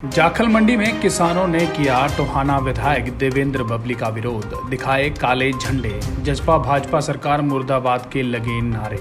जाखल मंडी में किसानों ने किया टोहाना विधायक देवेंद्र बबली का विरोध, दिखाए काले झंडे, जसपा भाजपा सरकार मुर्दाबाद के लगे नारे।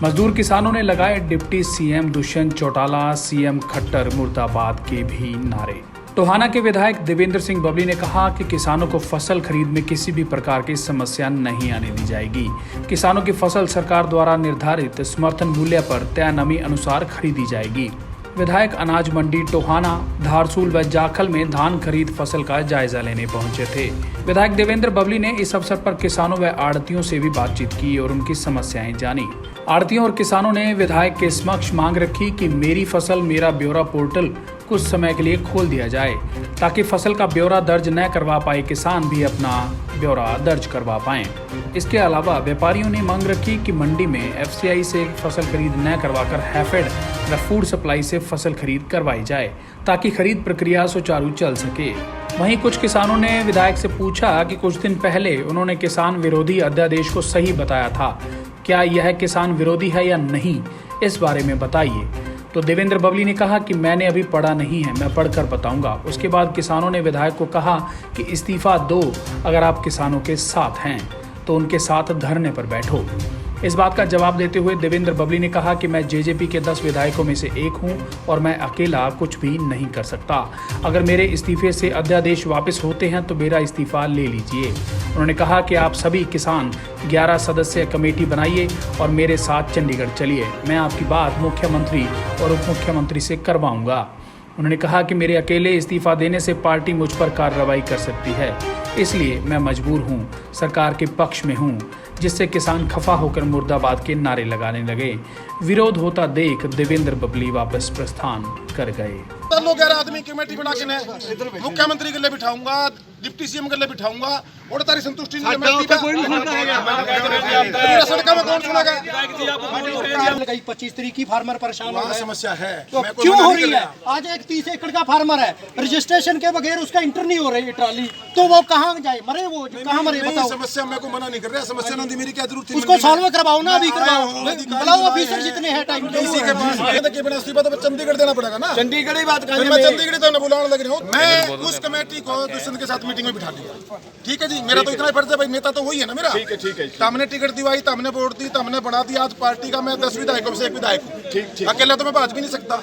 मजदूर किसानों ने लगाए deputy CM Dushyant Chautala, CM Khattar मुर्दाबाद के भी नारे। टोहाना के विधायक देवेंद्र सिंह बबली ने कहा कि किसानों को फसल खरीद में किसी भी प्रकार की समस्या नहीं आने दी जाएगी। किसानों की फसल सरकार द्वारा निर्धारित समर्थन मूल्य पर तय नमी अनुसार खरीदी जाएगी। विधायक अनाज मंडी टोहाना, धारसूल व जाखल में धान खरीद फसल का जायजा लेने पहुंचे थे। विधायक देवेंद्र बबली ने इस अवसर पर किसानों व आड़तियों से भी बातचीत की और उनकी समस्याएं जानी। आड़तियों और किसानों ने विधायक के समक्ष मांग रखी कि मेरी फसल मेरा ब्यौरा पोर्टल कुछ समय के लिए खोल दिया जाए, ताकि फसल का ब्यौरा दर्ज न करवा पाए किसान भी अपना ब्यौरा दर्ज करवा पाएं। इसके अलावा व्यापारियों ने मांग रखी कि मंडी में एफसीआई से फसल खरीद न करवाकर हैफेड व फूड सप्लाई से फसल खरीद करवाई जाए, ताकि खरीद प्रक्रिया सुचारू चल सके। वहीं कुछ किसानों ने विधायक से पूछा कि कुछ दिन पहले उन्होंने किसान विरोधी अध्यादेश को सही बताया था, क्या यह किसान विरोधी है या नहीं, इस बारे में बताइए। तो देवेंद्र बबली ने कहा कि मैंने अभी पढ़ा नहीं है, मैं पढ़कर बताऊंगा। उसके बाद किसानों ने विधायक को कहा कि इस्तीफा दो, अगर आप किसानों के साथ हैं तो उनके साथ धरने पर बैठो। इस बात का जवाब देते हुए देवेंद्र बबली ने कहा कि मैं जेजेपी के 10 विधायकों में से एक हूं और मैं अकेला कुछ भी नहीं कर सकता। अगर मेरे इस्तीफे से अध्यादेश वापस होते हैं तो मेरा इस्तीफा ले लीजिए। उन्होंने कहा कि आप सभी किसान 11 सदस्यीय कमेटी बनाइए और मेरे साथ चंडीगढ़ चलिए। मैं आपकी बात मुख्यमंत्री और उप मुख्यमंत्री से करवाऊंगा। उन्होंने कहा कि मेरे अकेले इस्तीफा देने से पार्टी मुझ पर कार्रवाई कर सकती है, इसलिए मैं मजबूर हूं, सरकार के पक्ष में हूं, जिससे किसान खफा होकर मुर्दाबाद के नारे लगाने लगे। विरोध होता देख देवेंद्र बबली वापस प्रस्थान कर गए। 11 आदमी कमेटी बना के मुख्यमंत्री के लिए बिठाऊंगा, डिप्टी सीएम के लिए बिठाऊंगा और तारी संतुष्टि नहीं सड़क में कौन सुनेगा? 25 तरीक की फार्मर परेशान हो, समस्या है तो क्यों हो रही है? आज एक 30 एकड़ का फार्मर है, रजिस्ट्रेशन के बगैर उसका इंटर नहीं हो रही ट्राली, तो वो कहाँ जाए? मरे वो कहाँ मरे? बताओ। समस्या मैं को मना नहीं कर रहा, समस्या नहीं, मेरी क्या जरूरत थी? उसको सॉल्व करवाओ ना, अभी करवाओ, बुलाओ ऑफिसर जितने हैं टाइम इसी के पास तो चंडीगढ़ देना पड़ेगा ना। चंडीगढ़ ही बात मैं चंडीगढ़ तो बुलाने लग रहा हूँ। मैं उस कमेटी को दुष्यंत के साथ मीटिंग में बिठा दिया। ठीक है जी, मेरा तो इतना ही फर्ज है भाई, नेता तो वही है ना मेरा। ठीक है। हमने टिकट दिवाई, हमने वोट दी, हमने बना दिया। आज पार्टी का मैं 10 विधायकों से एक विधायक हूँ। अकेला तो मैं भाज भी नहीं सकता।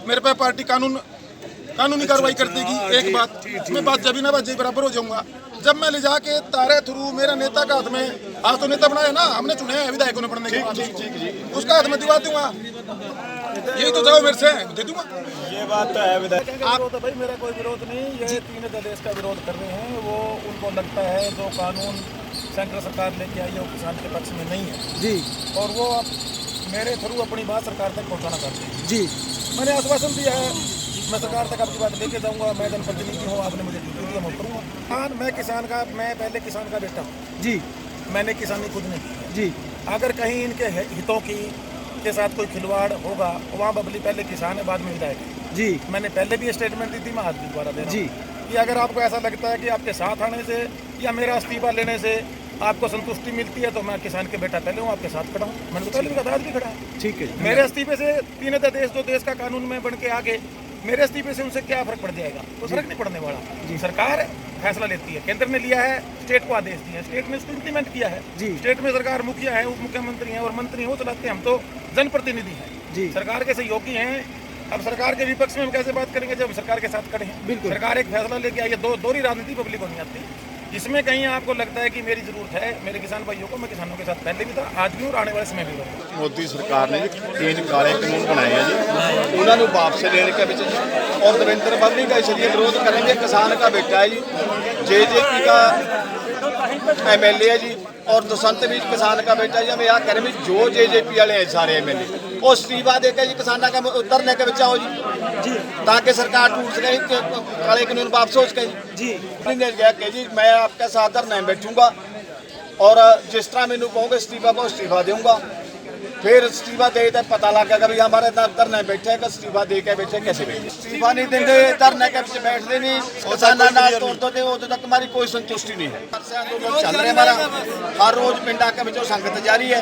मेरे पे पार्टी कानूनी कार्रवाई कर देगी। एक बात मैं बात जब भी ना बात बराबर हो जाऊंगा जब मैं ले जाके तारे थ्रू मेरा नेता का हाथ में, आज तो नेता बनाया ना, हमने चुने हैं विधायकों ने पढ़ने के बाद, उसका हाथ में दिवा दूंगा। यही तो चाहो मेरे से दे दूंगा। ये बात तो है विधायक। आप तो भाई मेरा कोई विरोध नहीं, ये तीन देश का विरोध कर रहे हैं। वो उनको लगता है जो कानून सेंट्रल सरकार लेके आई है वो किसान के पक्ष में नहीं है जी, और वो मेरे थ्रू अपनी बात सरकार तक पहुंचाना चाहते हैं जी। मैंने आश्वासन दिया है, मैं सरकार तक आपकी बात लेके जाऊंगा। मैं जनप्रतिनिधि हूँ, आपने मुझे मैं करूँगा। हाँ, मैं पहले किसान का बेटा हूँ जी, मैंने किसानी खुद नहीं की जी। अगर कहीं इनके हितों के साथ कोई खिलवाड़ होगा, वहाँ बबली पहले किसान है, बाद में विधायक है जी। मैंने पहले भी स्टेटमेंट दी थी, मैं आज भी दोबारा दे रहा हूँ जी कि अगर आपको ऐसा लगता है कि आपके साथ आने से या मेरा इस्तीफा लेने से आपको संतुष्टि मिलती है तो मैं किसान के बेटा पहले हूँ, आपके साथ खड़ा हूँ। मैंने पहले भी कहा, आज भी खड़ा है। ठीक है। मेरे इस्तीफे से तीन देश जो देश का कानून में बन के आगे, मेरे इस्तीफे से उनसे क्या फर्क पड़ जाएगा? तो फर्क नहीं पड़ने वाला। सरकार फैसला लेती है, केंद्र ने लिया है, स्टेट को आदेश दिया है, स्टेट ने उसको इम्प्लीमेंट किया है जी। स्टेट में सरकार मुखिया है, उप मुख्यमंत्री हैं और मंत्री हैं, वो चलाते हैं। हम तो जनप्रतिनिधि हैं जी, सरकार के सहयोगी हैं। अब सरकार के विपक्ष में हम कैसे बात करेंगे जब सरकार के साथ खड़े हैं? बिल्कुल। सरकार एक फैसला लेके आई है, दोहरी राजनीति पब्लिक को नहीं आती। इसमें कहीं आपको लगता है कि मेरी जरूरत है मेरे किसान भाइयों को, मैं किसानों के साथ पहले भी था, आज भी और आने वाले समय भी रहूंगा। मोदी सरकार ने 3 काले कानून बनाए हैं जी, उन्होंने वापस लेने के बीच और देवेंद्र बबली का इसलिए विरोध करेंगे। किसान का बेटा है जी, जेजेपी का एमएलए है जी, और दुष्यंत भी किसान का बेटा जी। हम यहाँ कह रहे हैं जो जेजेपी वाले हैं सारे एमएलए वो इस्तीफा देकर जी किसानों का उतरने के बच्चा हो जी, ताकि सरकार टूट सके, काले कानून वापस हो सके जी। जी मैं आपके साथ धरने में बैठूंगा और जिस तरह मैंने कहोगे इस्तीफा को इस्तीफा दूंगा। फिर इस्तीफा दे तो पता लगा कभी हमारे धरने बैठे इस्तीफा दे के बैठे कैसे बैठे? इस्तीफा नहीं देंगे, धरने के पीछे बैठते नहीं, किसाना ना तोड़ते तो तक हमारी कोई संतुष्टि नहीं है। आंदोलन चल रहे हमारा, हर रोज पिंडा के बिचों संगत जारी है,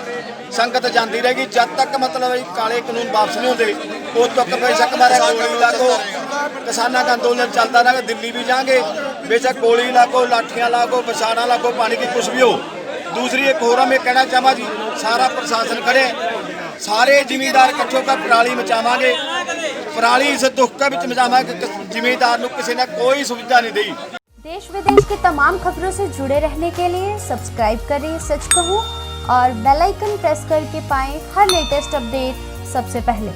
संगत जाती रहेगी जब तक मतलब काले कानून वापस नहीं होते उद तक बेशक हमारे गोली लागो किसानों का आंदोलन चलता रहेगा, दिल्ली भी जाएंगे, बेशक गोली लागो, लाठियाँ लागो, बसाना लागो, पानी की कुछ भी हो। दूसरी एक होरा में कहना चाहवा जी, सारा प्रशासन खड़े, सारे जिमीदार इकट्ठे होकर पराली मचावांगे, पराली इस दुख का भी मचावांगे, जिमीदार को किसी ने कोई सुविधा नहीं दी। देश विदेश की तमाम खबरों से जुड़े रहने के लिए सब्सक्राइब करें सच कहूं और बेल आइकन प्रेस करके पाएं हर लेटेस्ट अपडेट सबसे पहले।